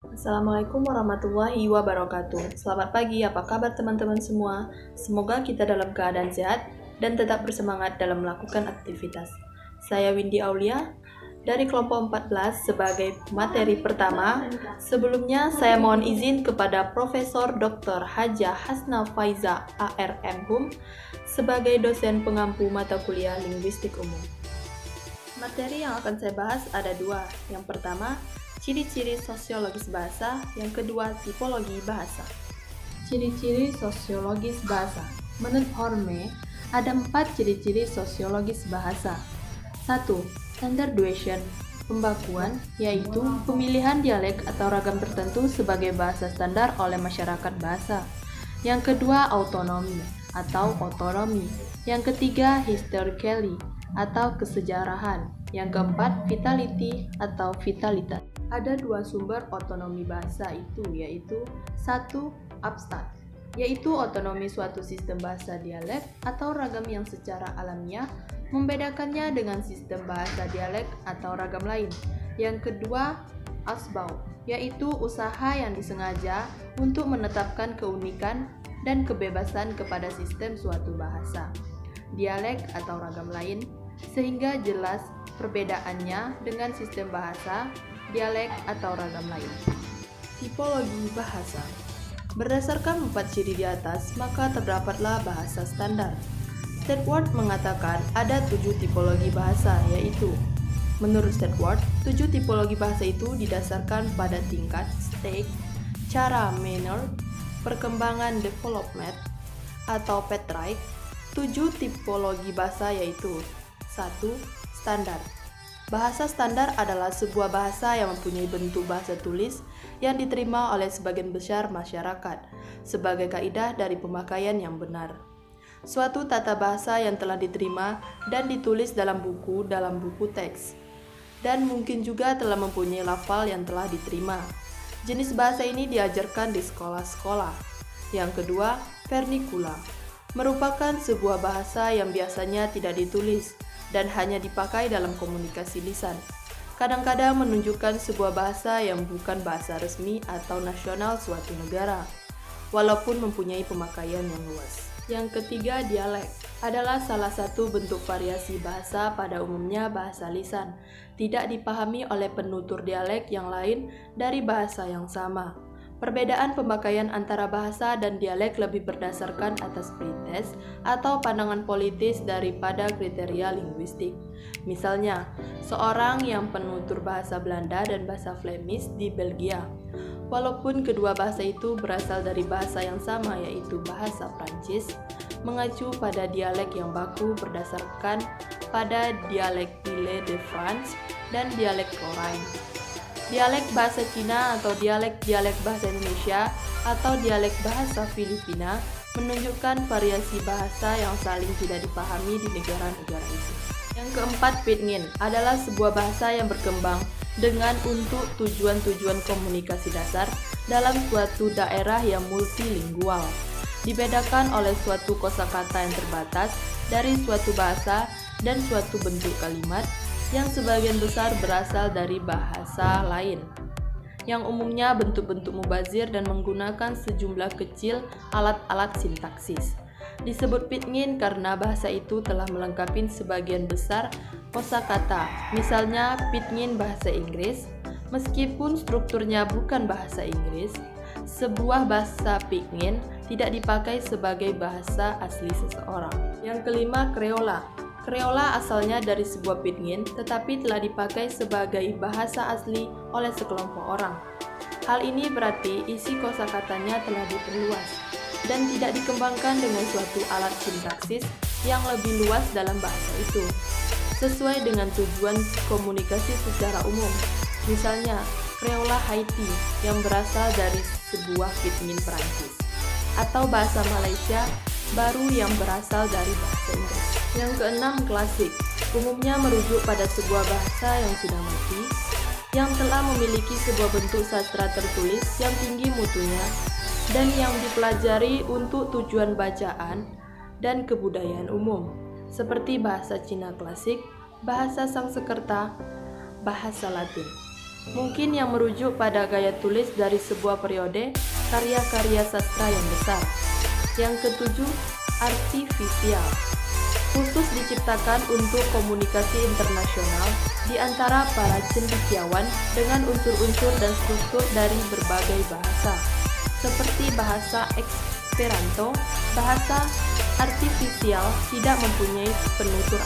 Assalamualaikum warahmatullahi wabarakatuh. Selamat pagi, apa kabar teman-teman semua? Semoga kita dalam keadaan sehat dan tetap bersemangat dalam melakukan aktivitas. Saya Windy Aulia dari kelompok 14 sebagai materi pertama. Sebelumnya saya mohon izin kepada Profesor Dr. Hajah Hasna Faiza ARMHum sebagai dosen pengampu mata kuliah Linguistik Umum. Materi yang akan saya bahas ada dua. Yang pertama, ciri-ciri sosiologis bahasa. Yang kedua, tipologi bahasa. Ciri-ciri sosiologis bahasa. Menurut Horme, ada 4 ciri-ciri sosiologis bahasa. 1. Standardization, pembakuan, yaitu pemilihan dialek atau ragam tertentu sebagai bahasa standar oleh masyarakat bahasa. Yang kedua, autonomi atau otonomi. Yang ketiga, historically atau kesejarahan. Yang keempat, vitality atau vitalitas. Ada 2 sumber otonomi bahasa yaitu 1. Abstrak, yaitu otonomi suatu sistem bahasa dialek atau ragam yang secara alamiah membedakannya dengan sistem bahasa dialek atau ragam lain. Yang kedua, asbau, yaitu usaha yang disengaja untuk menetapkan keunikan dan kebebasan kepada sistem suatu bahasa, dialek atau ragam lain, sehingga jelas perbedaannya dengan sistem bahasa, dialek atau ragam lain. Tipologi bahasa. Berdasarkan 4 ciri di atas, maka terdapatlah bahasa standar. Stewart mengatakan ada 7 tipologi bahasa, yaitu menurut Stewart, 7 tipologi bahasa itu didasarkan pada tingkat, stage, cara, manner, perkembangan, development, atau patriarch. 7 tipologi bahasa yaitu 1. Standar. Bahasa standar adalah sebuah bahasa yang mempunyai bentuk bahasa tulis yang diterima oleh sebagian besar masyarakat sebagai kaidah dari pemakaian yang benar. Suatu tata bahasa yang telah diterima dan ditulis dalam buku teks, dan mungkin juga telah mempunyai lafal yang telah diterima. Jenis bahasa ini diajarkan di sekolah-sekolah. Yang kedua, vernacular, merupakan sebuah bahasa yang biasanya tidak ditulis dan hanya dipakai dalam komunikasi lisan. Kadang-kadang menunjukkan sebuah bahasa yang bukan bahasa resmi atau nasional suatu negara, walaupun mempunyai pemakaian yang luas. Yang ketiga, dialek adalah salah satu bentuk variasi bahasa, pada umumnya bahasa lisan, tidak dipahami oleh penutur dialek yang lain dari bahasa yang sama. Perbedaan pemakaian antara bahasa dan dialek lebih berdasarkan atas pretest atau pandangan politis daripada kriteria linguistik. Misalnya, seorang yang penutur bahasa Belanda dan bahasa Flemish di Belgia, walaupun kedua bahasa itu berasal dari bahasa yang sama yaitu bahasa Prancis, mengacu pada dialek yang baku berdasarkan pada dialek Île-de-France dan dialek Lorraine. Dialek bahasa Cina atau dialek bahasa Indonesia atau dialek bahasa Filipina menunjukkan variasi bahasa yang saling tidak dipahami di negara-negara itu. Yang keempat, Pinyin adalah sebuah bahasa yang berkembang dengan untuk tujuan-tujuan komunikasi dasar dalam suatu daerah yang multilingual. Dibedakan oleh suatu kosakata yang terbatas dari suatu bahasa dan suatu bentuk kalimat yang sebagian besar berasal dari bahasa lain, yang umumnya bentuk-bentuk mubazir dan menggunakan sejumlah kecil alat-alat sintaksis. Disebut Pinyin karena bahasa itu telah melengkapi sebagian besar kosakata, misalnya Pinyin bahasa Inggris. Meskipun strukturnya bukan bahasa Inggris, sebuah bahasa Pinyin tidak dipakai sebagai bahasa asli seseorang. Yang kelima, Kreola. Kreola asalnya dari sebuah Pinyin, tetapi telah dipakai sebagai bahasa asli oleh sekelompok orang. Hal ini berarti isi kosakatanya telah diperluas dan tidak dikembangkan dengan suatu alat sintaksis yang lebih luas dalam bahasa itu, sesuai dengan tujuan komunikasi secara umum. Misalnya, Kreola Haiti yang berasal dari sebuah Pinyin Perancis, atau bahasa Malaysia baru yang berasal dari bahasa Inggris. Yang keenam, klasik, umumnya merujuk pada sebuah bahasa yang sudah mati, yang telah memiliki sebuah bentuk sastra tertulis yang tinggi mutunya dan yang dipelajari untuk tujuan bacaan dan kebudayaan umum, seperti bahasa Cina klasik, bahasa Sanskerta, bahasa Latin. mungkin yang merujuk pada gaya tulis dari sebuah periode karya-karya sastra yang besar. Yang ketujuh, artifisial. Khusus diciptakan untuk komunikasi internasional di antara para cendekiawan dengan unsur-unsur dan struktur dari berbagai bahasa. Seperti bahasa Esperanto, bahasa artifisial tidak mempunyai penutur